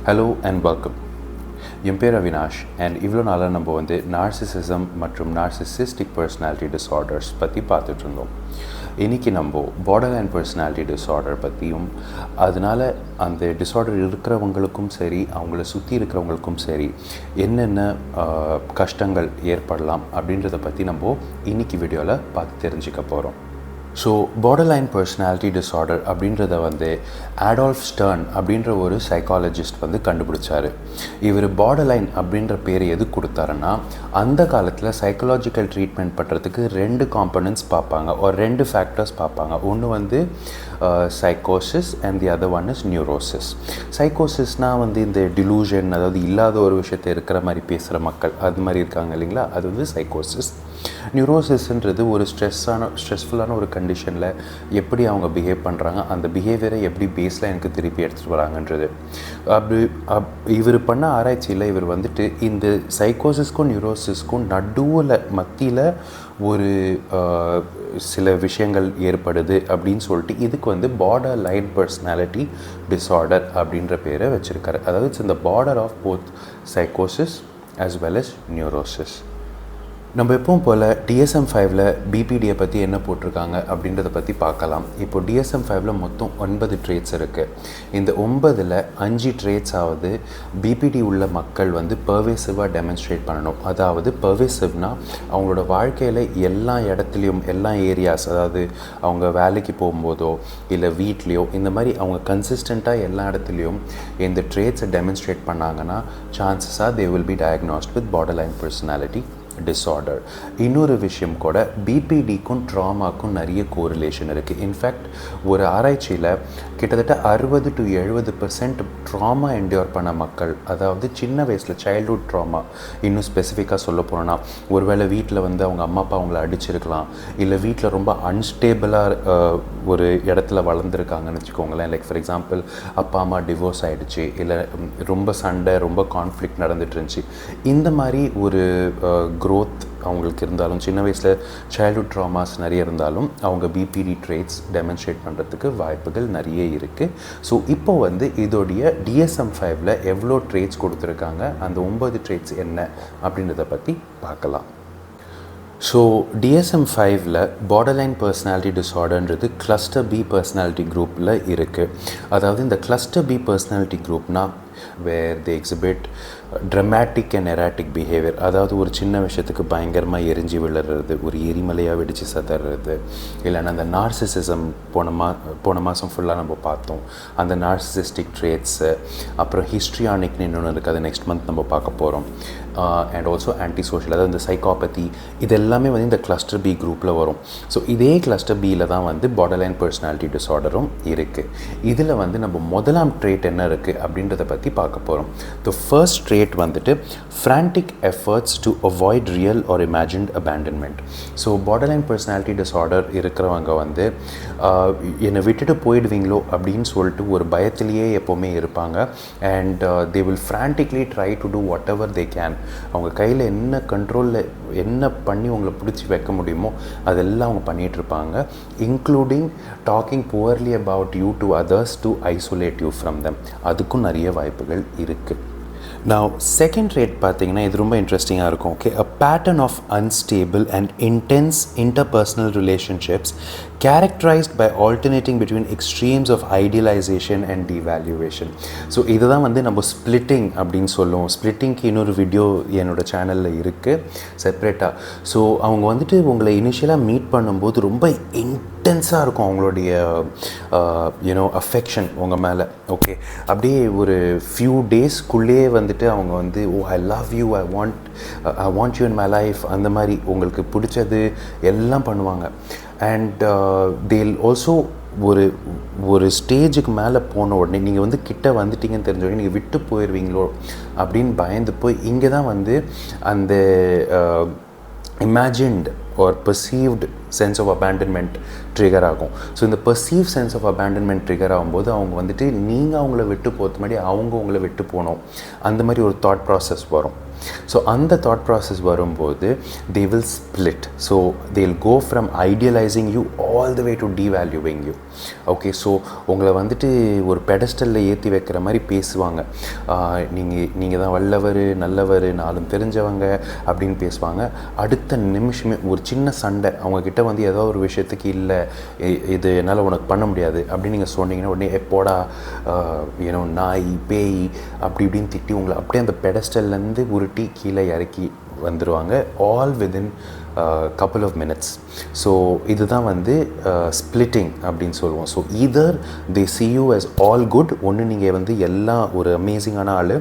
Hello and welcome. என் பேர் Avinash and இவ்வளோ நாளாக நம்ம வந்து நார்சிசிசம் மற்றும் நார்சிசிஸ்டிக் பர்சனாலிட்டி டிஸார்டர்ஸ் பற்றி பார்த்துட்ருந்தோம். இன்றைக்கி நம்ம பார்டர்லைன் பர்சனாலிட்டி டிஸார்டர் பற்றியும் அதனால் அந்த டிஸார்டர் இருக்கிறவங்களுக்கும் சரி அவங்கள சுற்றி இருக்கிறவங்களுக்கும் சரி என்னென்ன கஷ்டங்கள் ஏற்படலாம் அப்படின்றத பற்றி நம்ம இன்றைக்கி வீடியோவில் பார்த்து தெரிஞ்சுக்க போகிறோம். ஸோ பார்டர்லைன் பர்சனாலிட்டி டிஸார்டர் அப்படின்றத வந்து ஆடால்ஃப் ஸ்டர்ன் அப்படின்ற ஒரு சைக்காலஜிஸ்ட் வந்து கண்டுபிடிச்சார். இவர் பார்டர்லைன் அப்படின்ற பேர் எது கொடுத்தாருன்னா, அந்த காலத்தில் சைக்காலஜிக்கல் ட்ரீட்மெண்ட் பண்ணுறதுக்கு 2 காம்பனன்ட்ஸ் பார்ப்பாங்க, ஒரு 2 ஃபேக்டர்ஸ் பார்ப்பாங்க. ஒன்று வந்து சைக்கோசிஸ் and the other one is neurosis. சைக்கோசிஸ்னால் வந்து இந்த டிலூஷன், அதாவது இல்லாத ஒரு விஷயத்தை இருக்கிற மாதிரி பேசுகிற மக்கள் அது மாதிரி இருக்காங்க இல்லைங்களா, அது வந்து சைக்கோசிஸ். நியூரோசிஸ்ன்றது ஒரு ஸ்ட்ரெஸ்ஃபுல்லான ஒரு கண்டிஷனில் எப்படி அவங்க பிஹேவ் பண்ணுறாங்க, அந்த பிஹேவியரை எப்படி பேஸில் எனக்கு திருப்பி எடுத்துகிட்டு வராங்கன்றது. இவர் பண்ண ஆராய்ச்சியில் இவர் வந்துட்டு இந்த சைக்கோசிஸ்க்கும் நியூரோசிஸ்க்கும் மத்தியில் ஒரு சில விஷயங்கள் ஏற்படுது அப்படின்னு சொல்லிட்டு இதுக்கு வந்து பார்டர் லைன் பர்சனாலிட்டி டிஸார்டர் அப்படின்ற பேரை வச்சுருக்காரு. அதாவது இட்ஸ் இந்த பார்டர் ஆஃப் போத் சைக்கோசிஸ் as well as நியூரோசிஸ். நம்ம எப்பவும் போல் DSM-5ல் BPDயை பற்றி என்ன போட்டிருக்காங்க அப்படின்றத பற்றி பார்க்கலாம். இப்போ DSM-5ல் மொத்தம் 9 ட்ரேட்ஸ் இருக்குது. இந்த 9ல் 5 ட்ரேட்ஸ் ஆவது BPD உள்ள மக்கள் வந்து பர்வேசிவாக டெமான்ஸ்ட்ரேட் பண்ணணும். அதாவது பர்வேசிவ்னால் அவங்களோட வாழ்க்கையில் எல்லா இடத்துலையும் எல்லா ஏரியாஸ், அதாவது அவங்க வேலைக்கு போகும்போதோ இல்லை வீட்லேயோ இந்த மாதிரி அவங்க கன்சிஸ்டண்ட்டாக எல்லா இடத்துலையும் இந்த ட்ரேட்ஸை டெமான்ஸ்ட்ரேட் பண்ணாங்கன்னா சான்சஸாக they will be diagnosed with borderline personality disorder. இன்னொரு விஷயம் கூட, BPDக்கும் ட்ராமாக்கும் நிறைய கோரிலேஷன் இருக்குது. இன்ஃபேக்ட் ஒரு ஆராய்ச்சியில் கிட்டத்தட்ட 60 to 70% ட்ராமா என்டியூர் பண்ண மக்கள், அதாவது சின்ன வயசில் சைல்ட்ஹுட் ட்ராமா, இன்னும் ஸ்பெசிஃபிக்காக சொல்ல போனோன்னா ஒருவேளை வீட்டில் வந்து அவங்க அம்மா அப்பா அவங்கள அடிச்சிருக்கலாம், இல்லை வீட்டில் ரொம்ப அன்ஸ்டேபிளாக ஒரு இடத்துல வளர்ந்துருக்காங்கன்னு வச்சுக்கோங்களேன். லைக் ஃபார் எக்ஸாம்பிள் அப்பா அம்மா டிவோர்ஸ் ஆகிடுச்சு, இல்லை ரொம்ப சண்டை ரொம்ப கான்ஃப்ளிக்ட் நடந்துட்டு இருந்துச்சு. இந்த மாதிரி ஒரு க்ரோத் அவங்களுக்கு இருந்தாலும், சின்ன வயசில் சைல்ட்ஹுட் ட்ராமாஸ் நிறைய இருந்தாலும் அவங்க BPD ட்ரேட்ஸ் டெமான்ஸ்ட்ரேட் பண்ணுறதுக்கு வாய்ப்புகள் நிறைய இருக்குது. ஸோ இப்போ வந்து இதோடைய DSM-5ல் எவ்வளோ ட்ரேட்ஸ் கொடுத்துருக்காங்க, அந்த 9 ட்ரேட்ஸ் என்ன அப்படின்றத பற்றி பார்க்கலாம். ஸோ DSM-5ல் பார்டர்லைன் பர்சனாலிட்டி டிஸார்டர்ன்றது கிளஸ்டர் B பர்சனாலிட்டி குரூப்பில் இருக்குது. அதாவது இந்த கிளஸ்டர் B பர்சனாலிட்டி குரூப்னால் where they exhibit dramatic and erratic behavior. அதாவது ஒரு சின்ன விஷயத்துக்கு பயங்கரமாக எரிஞ்சு விழுறது, ஒரு எரிமலையாக வெடித்து சதறது, இல்லைன்னா அந்த நார்சிசிசம் போன மாதம் ஃபுல்லாக நம்ம பார்த்தோம். அந்த நார்சிசிஸ்டிக் ட்ரேட்ஸு, அப்புறம் ஹிஸ்ட்ரியானிக்னு இன்னொன்று இருக்குது, அது நெக்ஸ்ட் மந்த் நம்ம பார்க்க போகிறோம். அண்ட் ஆல்சோ ஆன்டி சோஷியல், அதாவது இந்த சைக்காபதி, இது எல்லாமே வந்து இந்த கிளஸ்டர் B குரூப்பில் வரும். ஸோ இதே கிளஸ்டர் Bயில் தான் வந்து பார்டர்லைன் பர்சனாலிட்டி டிஸார்டரும் இருக்குது. இதில் வந்து நம்ம முதலாம் ட்ரேட் என்ன இருக்குது அப்படின்றத பற்றி பார்க்க போகிறோம். த ஃபர்ஸ்ட் ட்ரேட் வந்துட்டு frantic efforts to avoid real or imagined abandonment. So borderline personality disorder இருக்கிறவங்க வந்து என்னை விட்டுட்டு போயிடுவீங்களோ அப்படின்னு சொல்லிட்டு ஒரு பயத்திலேயே எப்போவுமே இருப்பாங்க. And they will frantically try to do whatever they can. அவங்க கையில் என்ன கண்ட்ரோலில் என்ன பண்ணி உங்களை பிடிச்சி வைக்க முடியுமோ அதெல்லாம் அவங்க பண்ணிகிட்ருப்பாங்க, including talking poorly about you to others to isolate you from them. அதுக்கும் நிறைய வாய்ப்புகள் இருக்குது. Now, second trait பார்த்தீங்கன்னா இது ரொம்ப இன்ட்ரெஸ்டிங்காக இருக்கும். Okay, a pattern of unstable and intense interpersonal relationships characterized by alternating between extremes of idealization and devaluation. So இதை தான் வந்து நம்ம ஸ்ப்ளிட்டிங் அப்படின்னு சொல்லுவோம். ஸ்ப்ளிட்டிங்க்கு இன்னொரு வீடியோ என்னோடய சேனலில் இருக்குது செப்ரேட்டாக. ஸோ அவங்க வந்துட்டு உங்களை இனிஷியலாக மீட் பண்ணும்போது ரொம்ப இன்டென்ஸாக இருக்கும் அவங்களுடைய அஃபெக்ஷன் உங்கள் மேலே. ஓகே, அப்படியே ஒரு ஃபியூ டேஸ்க்குள்ளேயே வந்துட்டு அவங்க வந்து I love you, I want you in my life, அந்த மாதிரி உங்களுக்கு பிடிச்சது எல்லாம் பண்ணுவாங்க. அண்ட் தேல் ஆல்சோ ஒரு ஸ்டேஜுக்கு மேலே போன உடனே நீங்கள் வந்து கிட்ட வந்துட்டீங்கன்னு தெரிஞ்ச உடனே நீங்கள் விட்டு போயிடுவீங்களோ அப்படின்னு பயந்து போய் இங்கே தான் வந்து அந்த imagined or perceived sense of abandonment trigger ஆகும். ஸோ இந்த perceive sense of abandonment trigger ஆகும்போது அவங்க வந்துட்டு நீங்கள் அவங்கள விட்டு போகிறது மாதிரி அவங்க உங்களை விட்டு போகணும் அந்த மாதிரி ஒரு தாட் ப்ராசஸ் வரும். ஸோ அந்த தாட் ப்ராசஸ் வரும்போது they will split. So they'll go from idealizing you all the way to devaluing you. Okay, so உங்களை வந்துட்டு ஒரு பெடஸ்டலில் ஏற்றி வைக்கிற மாதிரி பேசுவாங்க. நீங்கள் தான் வல்லவர், நல்லவர், நாளும் தெரிஞ்சவங்க அப்படின்னு பேசுவாங்க. அடுத்த நிமிஷமே ஒரு சின்ன சண்டை அவங்கக்கிட்ட வந்து ஏதோ ஒரு விஷயத்துக்கு இல்லை இது என்னால் உனக்கு பண்ண முடியாது அப்படின்னு நீங்கள் சொன்னீங்கன்னா உடனே எப்போடா நாய் பேய் அப்படி இப்படின்னு திட்டி உங்களை அப்படியே அந்த பெடஸ்டல்லேருந்து உருட்டி கீழே இறக்கி வந்துடுவாங்க all within couple of minutes. So இதுதான் வந்து ஸ்ப்ளிட்டிங் அப்படின்னு சொல்லுவோம். So either they see you as all good, ஒன்று நீங்கள் வந்து எல்லாம் ஒரு அமேசிங்கான ஆள்,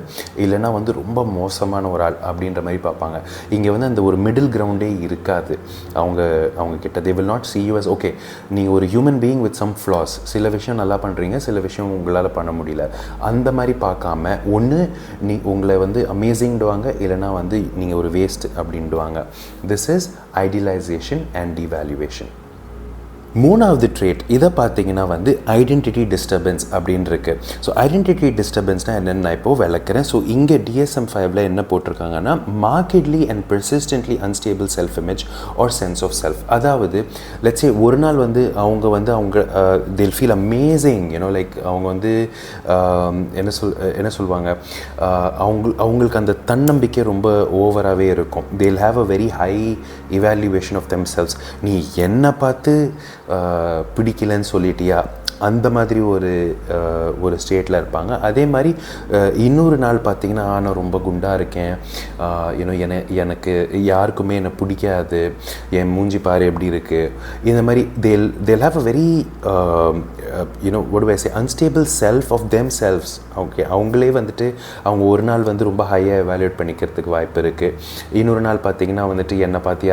இல்லைனா வந்து ரொம்ப மோசமான ஒரு ஆள் அப்படின்ற மாதிரி பார்ப்பாங்க. இங்கே வந்து அந்த ஒரு மிடில் கிரவுண்டே இருக்காது அவங்க கிட்ட. they will not see you as okay, நீங்கள் ஒரு human being with some flaws, சில விஷயம் நல்லா பண்ணுறீங்க, சில விஷயம் உங்களால் பண்ண முடியல, அந்த மாதிரி பார்க்காம ஒன்று உங்களை வந்து அமேசிங்டுவாங்க, இல்லைனா வந்து நீங்கள் ஒரு வேஸ்ட் அப்படின்டுவாங்க. This is idealization and devaluation. மூணாவது ட்ரேட் இதை பார்த்தீங்கன்னா வந்து ஐடென்டிட்டி டிஸ்டர்பன்ஸ் அப்படின்னு இருக்குது. ஸோ ஐடென்டிட்டி டிஸ்டர்பன்ஸ்னால் என்னென்னு நான் இப்போது விளக்குறேன். ஸோ இங்கே DSM-5 என்ன போட்டிருக்காங்கன்னா markedly and persistently unstable self image or sense of self. அதாவது லெட்ஸ் சே ஒரு நாள் வந்து அவங்க they'll feel amazing, லைக் அவங்க வந்து என்ன சொல்லுவாங்க, அவங்களுக்கு அந்த தன்னம்பிக்கை ரொம்ப ஓவராகவே இருக்கும். they'll have a very high evaluation of themselves. நீ என்னை பார்த்து பிடிக்கலன்னு சொல்லிட்டியா அந்த மாதிரி ஒரு ஸ்டேட்டில் இருப்பாங்க. அதே மாதிரி இன்னொரு நாள் பார்த்திங்கன்னா நான் ரொம்ப குண்டாக இருக்கேன், எனக்கு யாருக்குமே என்னை பிடிக்காது, என் மூஞ்சி பாரு எப்படி இருக்குது, இந்த மாதிரி they'll have a very what do I say, unstable self of themselves. Okay, அவங்களே வந்துட்டு அவங்க ஒரு நாள் வந்து ரொம்ப ஹையாக எவாலுவேட் பண்ணிக்கிறதுக்கு வாய்ப்பு இருக்குது. இன்னொரு நாள் பார்த்திங்கன்னா வந்துட்டு என்னை பார்த்து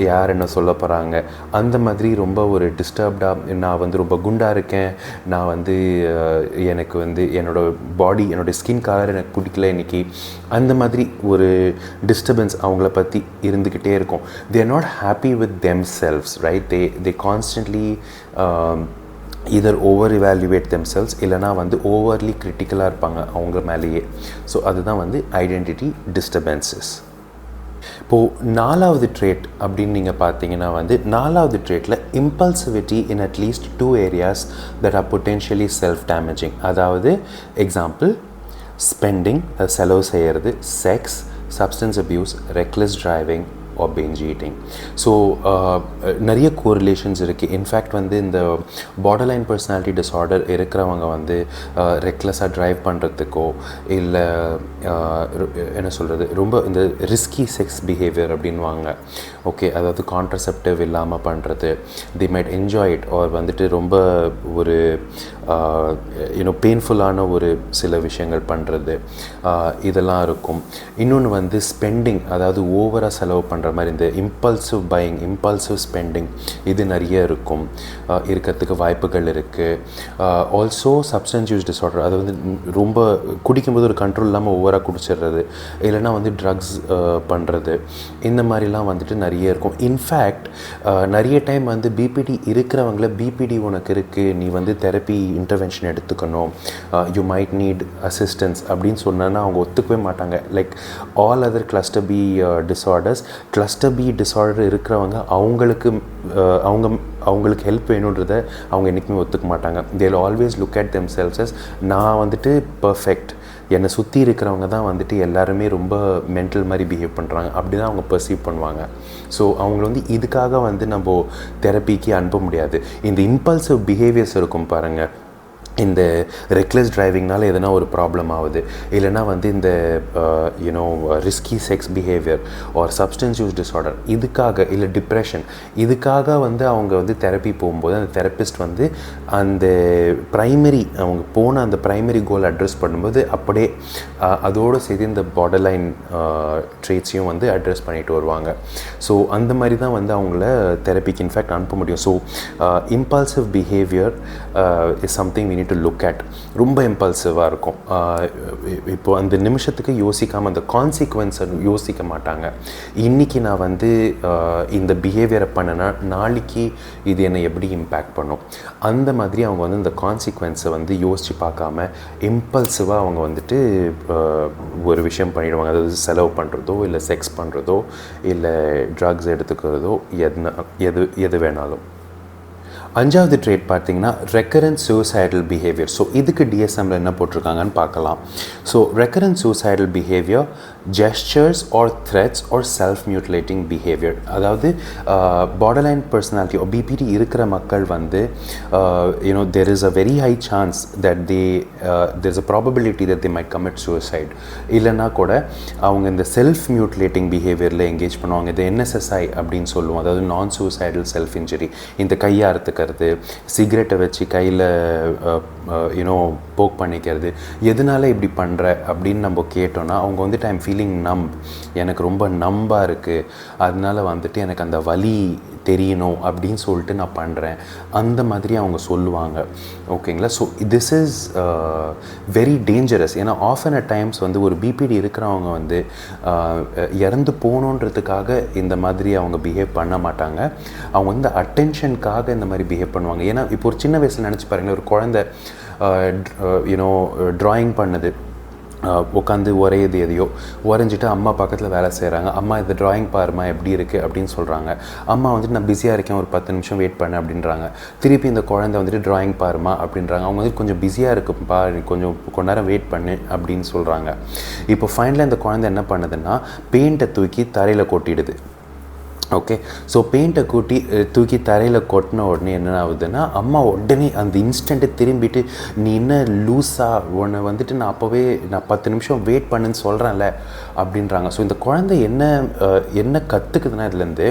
யார் என்ன சொல்ல போகிறாங்க, அந்த மாதிரி ரொம்ப ஒரு டிஸ்டர்ப்டாக நான் வந்து ரொம்ப குண்டாக இருக்கேன், நான் வந்து எனக்கு வந்து என்னோடய பாடி என்னோடய ஸ்கின் கலர் எனக்கு பிடிக்கல இன்றைக்கி, அந்த மாதிரி ஒரு டிஸ்டர்பன்ஸ் அவங்கள பற்றி இருந்துக்கிட்டே இருக்கும். they are not happy with themselves, right? they constantly either over evaluate themselves இல்லைனா வந்து ஓவர்லி கிரிட்டிக்கலாக இருப்பாங்க அவங்க மேலேயே. ஸோ அதுதான் வந்து ஐடென்டிட்டி டிஸ்டர்பன்சஸ். இப்போது நாலாவது ட்ரேட் அப்படின்னு நீங்கள் பார்த்தீங்கன்னா வந்து நாலாவது ட்ரேட்டில் impulsivity in at least 2 areas that are potentially self damaging. அதாவது எக்ஸாம்பிள் ஸ்பெண்டிங், செலவு செய்கிறது, sex, substance abuse, reckless driving or binge eating. So நிறைய கோரிலேஷன்ஸ் இருக்குது. இன்ஃபேக்ட் வந்து இந்த பார்டர்லைன் பர்சனாலிட்டி டிஸார்டர் இருக்கிறவங்க வந்து ரெக்லெஸ்ஸாக ட்ரைவ் பண்ணுறதுக்கோ இல்லை என்ன சொல்கிறது ரொம்ப இந்த ரிஸ்கி செக்ஸ் பிஹேவியர் அப்படின்வாங்க. ஓகே, அதாவது கான்ட்ரசெப்டிவ் இல்லாமல் பண்ணுறது, தி மைட் என்ஜாய் இட் ஆர் வந்துட்டு ரொம்ப ஒரு பெயின்ஃபுல்லான ஒரு சில விஷயங்கள் பண்ணுறது, இதெல்லாம் இருக்கும். இன்னொன்று வந்து ஸ்பெண்டிங், அதாவது ஓவராக செலவு பண்ணுற மாதிரி இந்த இம்பல்சிவ் பையிங், இம்பல்சிவ் ஸ்பெண்டிங், இது நிறைய இருக்கிறதுக்கு வாய்ப்புகள் இருக்குது. ஆல்சோ சப்ஸ்டன்ஸ் யூஸ் டிஸார்டர், அது வந்து ரொம்ப குடிக்கும்போது ஒரு கண்ட்ரோல் இல்லாமல் ஓவராக குடிச்சிடுறது, இல்லைனா வந்து ட்ரக்ஸ் பண்ணுறது, இந்த மாதிரிலாம் வந்துட்டு நிறைய இருக்கும். இன்ஃபேக்ட் நிறைய டைம் வந்து பிபிடி இருக்கிறவங்கள பிபிடி உனக்கு இருக்குது, நீ வந்து தெரப்பி இன்டர்வென்ஷன் எடுத்துக்கணும், யூ மைட் நீட் அசிஸ்டன்ஸ் அப்படின்னு சொன்னா அவங்க ஒத்துக்கவே மாட்டாங்க. Like all other cluster B disorders, cluster B disorder இருக்கிறவங்க அவங்களுக்கு ஹெல்ப் வேணுன்றதை அவங்க என்றைக்குமே ஒத்துக்க மாட்டாங்க. They'll always look at themselves as நான் வந்துட்டு பர்ஃபெக்ட், என்னை சுற்றி இருக்கிறவங்க தான் வந்துட்டு எல்லாருமே ரொம்ப மென்டல் மாதிரி பிஹேவ் பண்ணுறாங்க, அப்படி தான் அவங்க பர்சீவ் பண்ணுவாங்க. ஸோ அவங்கள வந்து இதுக்காக வந்து நம்ம தெரப்பிக்கு அனுப்ப முடியாது. இந்த இம்பல்சிவ் பிஹேவியர்ஸ் இருக்கும் பாருங்கள், இந்த ரெக்லெஸ் டிரைவிங்னால எதனா ஒரு ப்ராப்ளம் ஆகுது, இல்லைனா வந்து இந்த risky sex behaviour R substance use disorder, இதுக்காக இல்லை டிப்ரெஷன், இதுக்காக வந்து அவங்க வந்து தெரப்பி போகும்போது அந்த தெரப்பிஸ்ட் வந்து அந்த அவங்க போன அந்த ப்ரைமரி கோல் அட்ரெஸ் பண்ணும்போது அப்படியே அதோடு சேர்த்து இந்த பார்டர்லைன் ட்ரேட்ஸையும் வந்து அட்ரெஸ் பண்ணிட்டு வருவாங்க. ஸோ அந்த மாதிரி தான் வந்து அவங்கள தெரப்பிக்கு இன்ஃபேக்ட் அனுப்ப முடியும். So impulsive behaviour is something we need to look at. ரொம்ப இம்பல்சிவாக இருக்கும். இப்போது அந்த நிமிஷத்துக்கு யோசிக்காமல் அந்த கான்சிக்வன்ஸை யோசிக்க மாட்டாங்க. இன்றைக்கி நான் வந்து இந்த பிஹேவியரை பண்ணேன்னா நாளைக்கு இது என்னை எப்படி இம்பேக்ட் பண்ணும், அந்த மாதிரி அவங்க வந்து இந்த கான்சிக்வன்ஸை வந்து யோசித்து பார்க்காம இம்பல்சிவாக அவங்க வந்துட்டு ஒரு விஷயம் பண்ணிவிடுவாங்க. அதாவது செலவு பண்ணுறதோ இல்லை செக்ஸ் பண்ணுறதோ இல்லை ட்ரக்ஸ் எடுத்துக்கிறதோ எது வேணாலும். அஞ்சாவது ட்ரேட் பார்த்திங்கன்னா ரெக்கரண்ட் சூசைடல் பிஹேவியர். ஸோ இதுக்கு டிஎஸ்எம்மில் என்ன போட்டிருக்காங்கன்னு பார்க்கலாம். So recurrent suicidal behaviour, gestures or threats or self mutilating behaviour. அதாவது பார்டர்லைன் பர்சனாலிட்டி ஆர் பிபிடி இருக்கிற மக்கள் வந்து there is a very high chance that there's a probability that they might commit suicide. இல்லைன்னா கூட அவங்க இந்த செல்ஃப் மியூட்டிலேட்டிங் பிஹேவியரில் எங்கேஜ் பண்ணுவாங்க. இது என்எஸ்எஸ்ஐ அப்படின்னு சொல்லுவோம். அதாவது நான் சூசைடல் செல்ஃப் இன்ஜுரி. இந்த கையாறுத்துக்கிறது, சிகரெட்டை வச்சு கையில் போக் பண்ணிக்கிறது. எதனால இப்படி பண்ணுற அப்படின்னு நம்ம கேட்டோன்னா அவங்க வந்துட்டு ஐம் ஃபீலிங் நம்ப், எனக்கு ரொம்ப நம்பாக இருக்குது, அதனால வந்துட்டு எனக்கு அந்த வலி தெரியணும் அப்படின்னு சொல்லிட்டு நான் பண்ணுறேன், அந்த மாதிரி அவங்க சொல்லுவாங்க. ஓகேங்களா? So this is very dangerous. ஏன்னா ஆஃபன் அட் டைம்ஸ் வந்து ஒரு பிபிடி இருக்கிறவங்க வந்து இறந்து போகணுன்றதுக்காக இந்த மாதிரி அவங்க பிஹேவ் பண்ண மாட்டாங்க. அவங்க வந்து அட்டென்ஷனுக்காக இந்த மாதிரி பிஹேவ் பண்ணுவாங்க. ஏன்னா இப்போ ஒரு சின்ன வயசில் நினச்சி பாருங்களேன், ஒரு குழந்தை ட்ராயிங் பண்ணுது, உட்காந்து உரையுது, எதையோ உரைஞ்சிட்டு அம்மா பக்கத்தில் வேலை செய்கிறாங்க. அம்மா இந்த ட்ராயிங் பாருமா எப்படி இருக்குது அப்படின்னு சொல்கிறாங்க. அம்மா வந்துட்டு நான் பிஸியாக இருக்கேன், ஒரு 10 நிமிஷம் வெயிட் பண்ணேன் அப்படின்றாங்க. திருப்பி இந்த குழந்தை வந்துட்டு ட்ராயிங் பாருமா அப்படின்றாங்க. அவங்க வந்துட்டு கொஞ்சம் பிஸியாக இருக்குப்பா, கொஞ்ச நேரம் வெயிட் பண்ணு அப்படின்னு சொல்கிறாங்க. இப்போ ஃபைனலாக இந்த குழந்தை என்ன பண்ணுதுன்னா பெயிண்ட்டை தூக்கி தரையில் கொட்டிடுது. ஓகே, ஸோ பெயிண்ட்டை தூக்கி தரையில் கொட்டின உடனே என்ன ஆகுதுன்னா அம்மா உடனே அந்த இன்ஸ்டண்ட்டு திரும்பிட்டு நீ என்ன லூஸாக உன்னை வந்துட்டு நான் அப்போவே 10 நிமிஷம் வெயிட் பண்ணுன்னு சொல்கிறேன்ல அப்படின்றாங்க. ஸோ இந்த குழந்தை என்ன கற்றுக்குதுன்னா இதுலேருந்து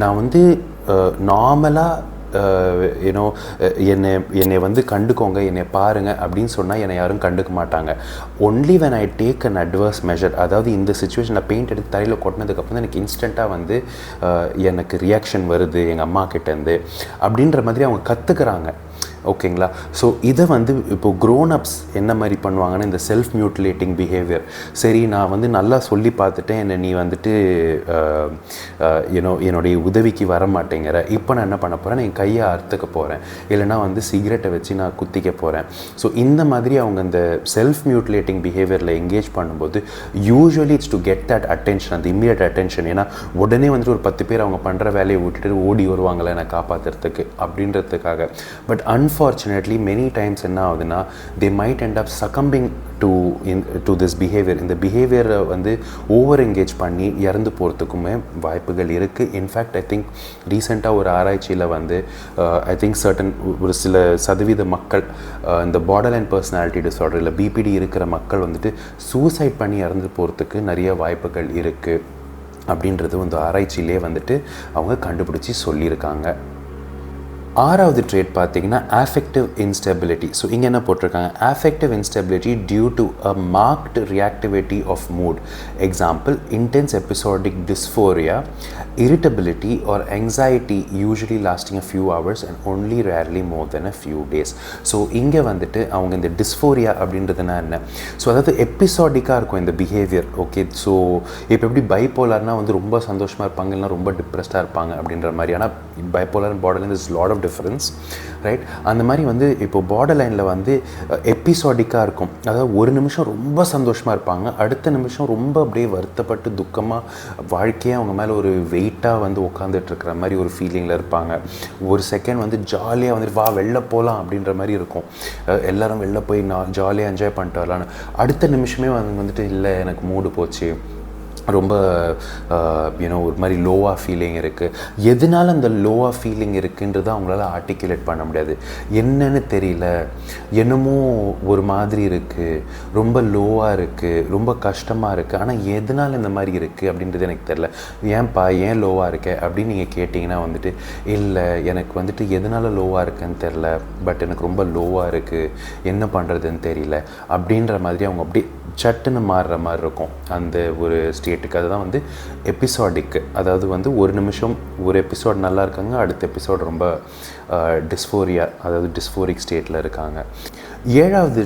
நான் வந்து நார்மலாக என்னை வந்து கண்டுக்கோங்க, என்னை பாருங்கள் அப்படின்னு சொன்னால் என்னை யாரும் கண்டுக்க மாட்டாங்க. Only when I take an adverse measure, அதாவது இந்த சுச்சுவேஷனில் பெயிண்ட் எடுத்து தரையில் கொட்டினதுக்கப்புறம் எனக்கு இன்ஸ்டண்ட்டாக வந்து எனக்கு ரியாக்ஷன் வருது எங்கள் அம்மா கிட்டேருந்து அப்படின்ற மாதிரி அவங்க கற்றுக்குறாங்க. ஓகேங்களா? ஸோ இதை வந்து இப்போது க்ரோன் அப்ஸ் என்ன மாதிரி பண்ணுவாங்கன்னா இந்த செல்ஃப் மியூட்டிலேட்டிங் பிஹேவியர். சரி, நான் வந்து நல்லா சொல்லி பார்த்துட்டேன், என்னை நீ வந்துட்டு என்னுடைய உதவிக்கு வர மாட்டேங்கிற, இப்போ நான் என்ன பண்ண போகிறேன், என் கையை அறுத்துக்க போகிறேன், இல்லைனா வந்து சிகரெட்டை வச்சு நான் குத்திக்க போகிறேன். ஸோ இந்த மாதிரி அவங்க இந்த செல்ஃப் மியூட்டிலேட்டிங் பிஹேவியரில் எங்கேஜ் பண்ணும்போது usually it's to get that attention, அந்த இம்மீடியட் அட்டென்ஷன். ஏன்னா உடனே வந்துட்டு ஒரு 10 பேர் அவங்க பண்ணுற வேலையை விட்டுட்டு ஓடி வருவாங்களே என்னை காப்பாற்றுறதுக்கு அப்படின்றதுக்காக. பட் unfortunately many times என்ன ஆகுதுன்னா they might end up succumbing to this behavior. இந்த பிஹேவியரை வந்து ஓவர் என்கேஜ் பண்ணி இறந்து போகிறதுக்குமே வாய்ப்புகள் இருக்குது. இன்ஃபேக்ட் ஐ திங்க் ரீசெண்டாக ஒரு ஆராய்ச்சியில் வந்து ஐ திங்க் ஒரு சில சதவீத மக்கள் இந்த பார்டர்லைன் பர்சனாலிட்டி டிஸார்டர் இல்லை பிபிடி இருக்கிற மக்கள் வந்துட்டு சூசைட் பண்ணி இறந்து போகிறதுக்கு நிறைய வாய்ப்புகள் இருக்குது அப்படின்றது இந்த ஆராய்ச்சியிலே வந்துட்டு அவங்க கண்டுபிடிச்சி சொல்லியிருக்காங்க. ஆறாவது ட்ரேட் பார்த்தீங்கன்னா affective instability. ஸோ இங்கே என்ன போட்டிருக்காங்க, affective instability due to a marked reactivity of mood. Example, intense episodic dysphoria, irritability or anxiety usually lasting a few hours and only rarely more than a few days. So இங்கே வந்துட்டு அவங்க இந்த டிஸ்ஃபோரியா அப்படின்றதுனா என்ன, so அதாவது எபிசோடிக்காக இருக்கும் இந்த behaviour. Okay, so இப்போ எப்படி பைப்போலர்னால் வந்து ரொம்ப சந்தோஷமாக இருப்பாங்க, இல்லைனா ரொம்ப டிப்ரெஸ்டாக இருப்பாங்க அப்படின்ற மாதிரி. ஆனால் bipolar and borderline is lot of difference, right? அந்த மாதிரி வந்து இப்போ பார்டர் லைனில் வந்து எபிசோடிக்காக இருக்கும். அதாவது ஒரு நிமிஷம் ரொம்ப சந்தோஷமாக இருப்பாங்க, அடுத்த நிமிஷம் ரொம்ப அப்படியே வருத்தப்பட்டு துக்கமாக வாழ்க்கையே அவங்க மேலே ஒரு வெயிட்டாக வந்து உட்காந்துட்டு இருக்கிற மாதிரி ஒரு ஃபீலிங்கில் இருப்பாங்க. ஒரு செகண்ட் வந்து ஜாலியாக வந்துட்டு வா வெளில போகலாம் அப்படின்ற மாதிரி இருக்கும், எல்லோரும் வெளில போய் நான் ஜாலியாக என்ஜாய் பண்ணிட்டு வரலான்னு. அடுத்த நிமிஷமே வந்துட்டு இல்லை எனக்கு மூடு போச்சு, ரொம்ப ஒரு மாதிரி லோவாக ஃபீலிங் இருக்குது. எதனால அந்த லோவாக ஃபீலிங் இருக்குன்றதை அவங்களால ஆர்டிகுலேட் பண்ண முடியாது. என்னன்னு தெரியல, என்னமோ ஒரு மாதிரி இருக்குது, ரொம்ப லோவாக இருக்குது, ரொம்ப கஷ்டமாக இருக்குது, ஆனால் எதனால இந்த மாதிரி இருக்குது அப்படின்றது எனக்கு தெரியல. ஏன்ப்பா ஏன் லோவாக இருக்க அப்படின்னு நீங்கள் கேட்டிங்கன்னா வந்துட்டு இல்லை எனக்கு வந்துட்டு எதனால லோவாக இருக்குன்னு தெரில, பட் எனக்கு ரொம்ப லோவாக இருக்குது, என்ன பண்ணுறதுன்னு தெரியல அப்படின்ற மாதிரி அவங்க அப்படியே சட்டுன்னு மாறுற மாதிரி இருக்கும் அந்த ஒரு ஸ்டேட்டுக்கு. அதுதான் வந்து எபிசோடிக்கு. அதாவது வந்து ஒரு நிமிஷம் ஒரு எபிசோட் நல்லா இருக்காங்க, அடுத்த எபிசோட் ரொம்ப டிஸ்ஃபோரியா, அதாவது டிஸ்ஃபோரிக் ஸ்டேட்டில் இருக்காங்க. ஏழாவது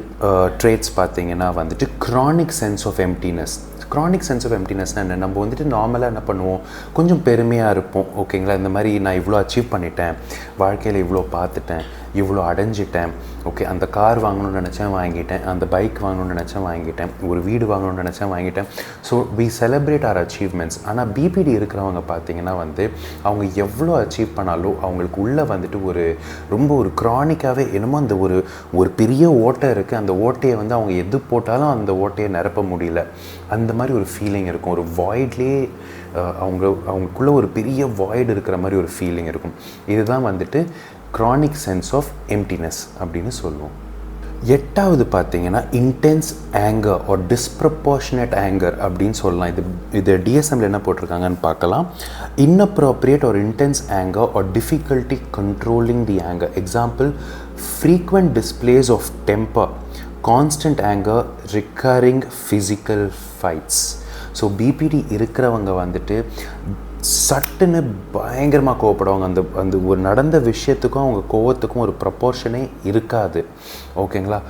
ட்ரேட்ஸ் பார்த்திங்கன்னா வந்துட்டு chronic sense of emptiness. Chronic sense of எம்ப்டினஸ்னால் என்ன, நம்ம வந்துட்டு நார்மலாக என்ன பண்ணுவோம், கொஞ்சம் பெருமையாக இருப்போம். ஓகேங்களா, இந்த மாதிரி நான் இவ்வளோ அச்சீவ் பண்ணிட்டேன், வாழ்க்கையில் இவ்வளோ பார்த்துட்டேன், இவ்வளோ அடைஞ்சிட்டேன், ஓகே அந்த கார் வாங்கணும்னு நினச்சேன் வாங்கிட்டேன், அந்த பைக் வாங்கணும்னு நினச்சேன் வாங்கிட்டேன், ஒரு வீடு வாங்கணும்னு நினச்சேன் வாங்கிட்டேன். So we celebrate our achievements. ஆனால் பிபிடி இருக்கிறவங்க பார்த்திங்கன்னா வந்து அவங்க எவ்வளோ அச்சீவ் பண்ணாலும் அவங்களுக்கு உள்ளே வந்துட்டு ரொம்ப ஒரு க்ரானிக்காகவே என்னமோ அந்த ஒரு பெரிய ஓட்டை இருக்குது, அந்த ஓட்டையை வந்து அவங்க எது போட்டாலும் அந்த ஓட்டையை நிரப்ப முடியல, அந்த மாதிரி ஒரு ஃபீலிங் இருக்கும். ஒரு வாய்ட்லேயே அவங்களுக்குள்ளே ஒரு பெரிய வாய்டு இருக்கிற மாதிரி ஒரு ஃபீலிங் இருக்கும். இதுதான் வந்துட்டு க்ரானிக் சென்ஸ் ஆஃப் எம்ப்டினஸ் அப்படின்னு சொல்லுவோம். எட்டாவது பார்த்திங்கன்னா intense anger or disproportionate anger அப்படின்னு சொல்லலாம். இது டிஎஸ்எம்மில் என்ன போட்டிருக்காங்கன்னு பார்க்கலாம். inappropriate or intense anger or difficulty controlling the anger. Example, frequent displays of temper, constant anger, recurring physical fights. So BPD இருக்கிறவங்க வந்துட்டு சட்டுன்னு பயங்கரமாக கோவப்படுவாங்க. அந்த ஒரு நடந்த விஷயத்துக்கும் அவங்க கோவத்துக்கும் ஒரு ப்ரப்போர்ஷனே இருக்காது. ஓகேங்களா,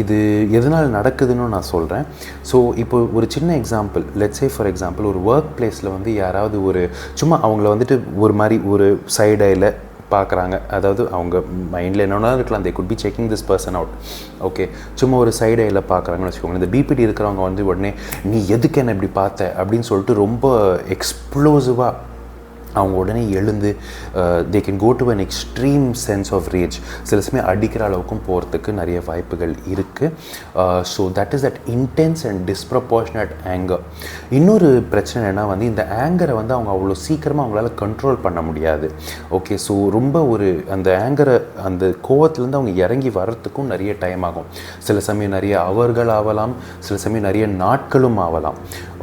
இது எதனால் நடக்குதுன்னு நான் சொல்கிறேன். ஸோ இப்போ ஒரு சின்ன example, let's say for example, ஒரு ஒர்க் பிளேஸில் வந்து யாராவது சும்மா அவங்கள வந்துட்டு ஒரு மாதிரி ஒரு சைடையில் பார்க்குறாங்க. அதாவது அவங்க மைண்டில் என்னென்னா இருக்கலாம், தே could be checking this person out. Okay, சும்மா ஒரு சைடையில் பார்க்குறாங்கன்னு வச்சுக்கோங்க. இந்த பிபிடி இருக்கிறவங்க வந்து உடனே நீ எதுக்கு என்ன இப்படி பார்த்த அப்படின்னு சொல்லிட்டு ரொம்ப எக்ஸ்ப்ளோசிவாக அவங்க உடனே எழுந்து they can go to an extreme sense of rage. சில சமயம் அடிக்கிற அளவுக்கும் போகிறதுக்கு நிறைய வாய்ப்புகள் இருக்குது. So that is that intense and disproportionate anger. இன்னொரு பிரச்சனை என்ன வந்து, இந்த ஆங்கரை வந்து அவங்க அவ்வளோ சீக்கிரமாக அவங்களால கண்ட்ரோல் பண்ண முடியாது. ஓகே, ஸோ ரொம்ப அந்த ஆங்கரை அந்த கோவத்துலேருந்து அவங்க இறங்கி வர்றதுக்கும் நிறைய டைம் ஆகும். சில சமயம் நிறைய அவர்கள் ஆகலாம், சில சமயம் நிறைய நாட்களும் ஆகலாம்.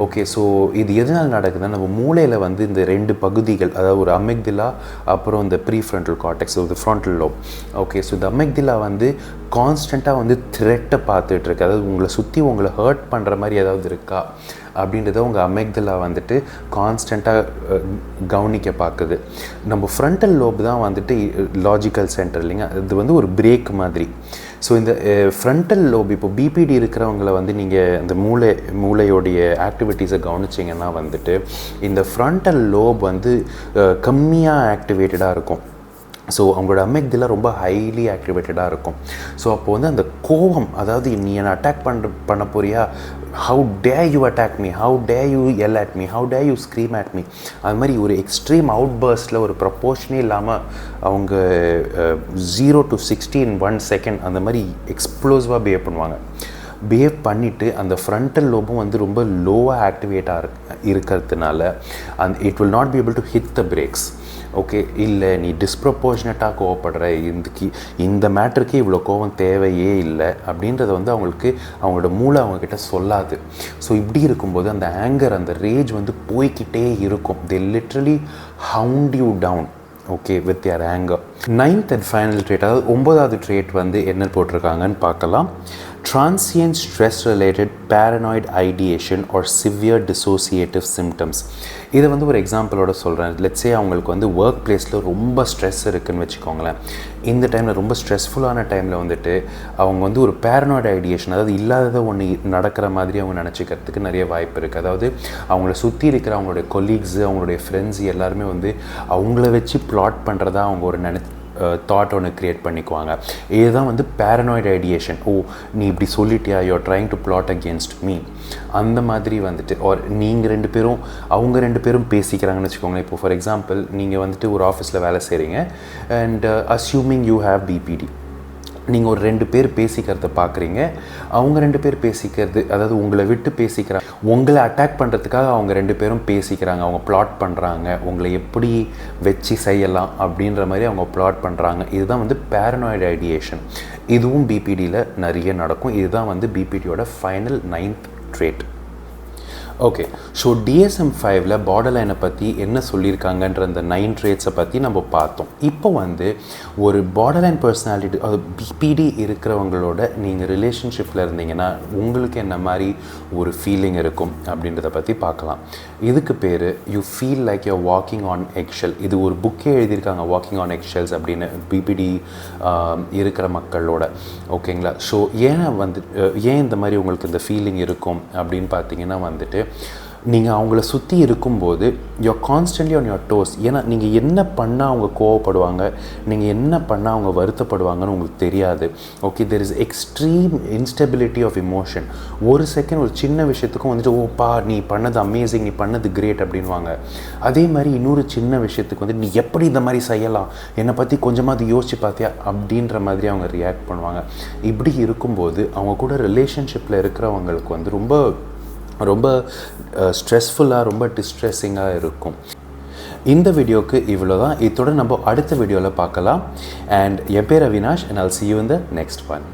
ஓகே, ஸோ இது எதனால் நடக்குதுன்னா, நம்ம மூளையில் வந்து இந்த ரெண்டு பகுதிகள், அதாவது ஒரு அமிக்திலா அப்புறம் இந்த ப்ரீஃப்ரண்டல் கார்டெக்ஸ், ஒரு ஃப்ரண்டல் லோப். ஓகே, ஸோ இந்த அமிக்திலா வந்து கான்ஸ்டண்ட்டாக வந்து த்ரெட்டை பார்த்துட்டு இருக்கு. அதாவது உங்களை சுற்றி உங்களை ஹர்ட் பண்ணுற மாதிரி ஏதாவது இருக்கா அப்படின்றத உங்கள் அமிக்திலா வந்துட்டு கான்ஸ்டண்ட்டாக கவனிக்க பார்க்குது. நம்ம ஃப்ரண்டல் லோப் தான் வந்துட்டு லாஜிக்கல் சென்டர் இல்லைங்க, இது வந்து ஒரு பிரேக் மாதிரி. ஸோ இந்த ஃப்ரண்டல் லோப், இப்போ பிபிடி இருக்கிறவங்கள வந்து நீங்கள் இந்த மூளையோடைய ஆக்டிவிட்டீஸை கவனிச்சிங்கன்னா வந்துட்டு இந்த ஃப்ரண்டல் லோப் வந்து கம்மியாக ஆக்டிவேட்டடாக இருக்கும். ஸோ அவங்களோட அமிக்திலா ரொம்ப ஹைலி ஆக்டிவேட்டடாக இருக்கும். ஸோ அப்போ வந்து அந்த கோவம், அதாவது நீ என்னை அட்டாக் பண்ண போறியா, how dare you attack me, how dare you yell at me, how dare you scream at me, அது மாதிரி ஒரு எக்ஸ்ட்ரீம் அவுட் பர்ஸ்டில் ஒரு ப்ரப்போர்ஷனே இல்லாமல் அவங்க 0 to 60 in 1 second அந்த மாதிரி எக்ஸ்ப்ளோசிவாக பிஹேவ் பண்ணுவாங்க. பிஹேவ் பண்ணிவிட்டு அந்த ஃப்ரண்டல் லோபும் வந்து ரொம்ப லோவாக ஆக்டிவேட்டாக இருக்கிறதுனால it will not be able to hit the brakes. Okay, இல்லை நீ டிஸ்ப்ரப்போர்ஷனேட்டாக கோவப்படுற, இந்த மேட்டருக்கு இவ்வளோ கோவம் தேவையே இல்லை அப்படின்றத வந்து அவங்களோட மூளை அவங்கக்கிட்ட சொல்லாது. ஸோ இப்படி இருக்கும்போது அந்த ஆங்கர், அந்த ரேஜ் வந்து போய்கிட்டே இருக்கும். They literally hound you down. Okay, with their anger. 9th and final trait, அதாவது 9வது ட்ரேட் வந்து என்ன போட்டிருக்காங்கன்னு பார்க்கலாம். transient stress related paranoid ideation or severe dissociative symptoms. இதை வந்து ஒரு எக்ஸாம்பிளோட சொல்கிறேன். லெட்ஸே அவங்களுக்கு வந்து ஒர்க் பிளேஸில் ரொம்ப ஸ்ட்ரெஸ் இருக்குதுன்னு வச்சுக்கோங்களேன். இந்த டைமில் ரொம்ப ஸ்ட்ரெஸ்ஃபுல்லான டைமில் வந்துட்டு அவங்க வந்து ஒரு பேரனாய்டு ஐடியேஷன், அதாவது இல்லாததை ஒன்று நடக்கிற மாதிரி அவங்க நினச்சிக்கிறதுக்கு நிறைய வாய்ப்பு இருக்குது. அதாவது அவங்கள சுற்றி இருக்கிற அவங்களுடைய கொலீக்ஸு, அவங்களுடைய ஃப்ரெண்ட்ஸ் எல்லாருமே வந்து அவங்கள வச்சு பிளாட் பண்ணுறதா அவங்க ஒரு தாட் ஒன்று க்ரியேட் பண்ணிக்குவாங்க. இதுதான் வந்து பேரனாய்டு ஐடியேஷன். ஓ, நீ இப்படி சொல்லிட்டியா, you are trying to plot against me, அந்த மாதிரி வந்துட்டு. ஒரு நீங்கள் அவங்க ரெண்டு பேரும் பேசிக்கிறாங்கன்னு வச்சுக்கோங்களேன். இப்போ ஃபார் எக்ஸாம்பிள், நீங்கள் வந்துட்டு ஒரு ஆஃபீஸில் வேலை செய்கிறீங்க and assuming you have BPD. நீங்கள் ஒரு 2 பேர் பேசிக்கிறத பார்க்குறீங்க. அவங்க 2 பேர் பேசிக்கிறது, அதாவது உங்களை விட்டு பேசிக்கிறாங்க, உங்களை அட்டாக் பண்ணுறதுக்காக அவங்க 2 பேரும் பேசிக்கிறாங்க. அவங்க பிளாட் பண்ணுறாங்க, உங்களை எப்படி வச்சு செய்யலாம் அப்படின்ற மாதிரி அவங்க பிளாட் பண்ணுறாங்க. இதுதான் வந்து பேரனாய்டு ஐடியேஷன். இதுவும் பிபிடியில் நிறைய நடக்கும். இதுதான் வந்து பிபிடியோட final 9th trait. Okay, so DSM-5ல் பார்டர்லைனை பற்றி என்ன சொல்லியிருக்காங்கன்ற அந்த 9 ட்ரேட்ஸை பற்றி நம்ம பார்த்தோம். இப்போ வந்து ஒரு பார்டர்லைன் பர்சனாலிட்டி, அது BPD இருக்கிறவங்களோட நீங்கள் ரிலேஷன்ஷிப்பில் இருந்தீங்கன்னா உங்களுக்கு என்ன மாதிரி ஒரு ஃபீலிங் இருக்கும் அப்படின்றத பற்றி பார்க்கலாம். இதுக்கு பேர் you feel like you're walking on eggshell. இது ஒரு புக்கே எழுதியிருக்காங்க, வாக்கிங் ஆன் எக்ஷெல்ஸ் அப்படின்னு, BPD இருக்கிற மக்களோட. ஓகேங்களா? ஸோ ஏன் இந்த மாதிரி உங்களுக்கு இந்த ஃபீலிங் இருக்கும் அப்படின்னு பார்த்தீங்கன்னா வந்துட்டு, நீங்கள் அவங்கள சுற்றி இருக்கும்போது you are constantly on your dose. ஏன்னா நீங்கள் என்ன பண்ணால் அவங்க கோவப்படுவாங்க, நீங்கள் என்ன பண்ணால் அவங்க வருத்தப்படுவாங்கன்னு உங்களுக்கு தெரியாது. Okay, there is extreme instability of emotion. ஒரு செகண்ட் ஒரு சின்ன விஷயத்துக்கும் வந்துட்டு ஓப்பா நீ பண்ணது அமேசிங், நீ பண்ணது கிரேட் அப்படின்வாங்க. அதே மாதிரி இன்னொரு சின்ன விஷயத்துக்கு வந்து நீ எப்படி இந்த மாதிரி செய்யலாம், என்னை பற்றி கொஞ்சமாக யோசிச்சு பார்த்தியா அப்படின்ற மாதிரி அவங்க ரியாக்ட் பண்ணுவாங்க. இப்படி இருக்கும்போது அவங்க கூட ரிலேஷன்ஷிப்பில் இருக்கிறவங்களுக்கு வந்து ரொம்ப ஸ்ட்ரெஸ்ஃபுல்லாக, ரொம்ப டிஸ்ட்ரெஸ்ஸிங்காக இருக்கும். இந்த வீடியோக்கு இவ்வளோ தான். இதோட நம்ம அடுத்த வீடியோவில் பார்க்கலாம். அண்ட் என் பேர் Avinash, and I'll see you in the next one.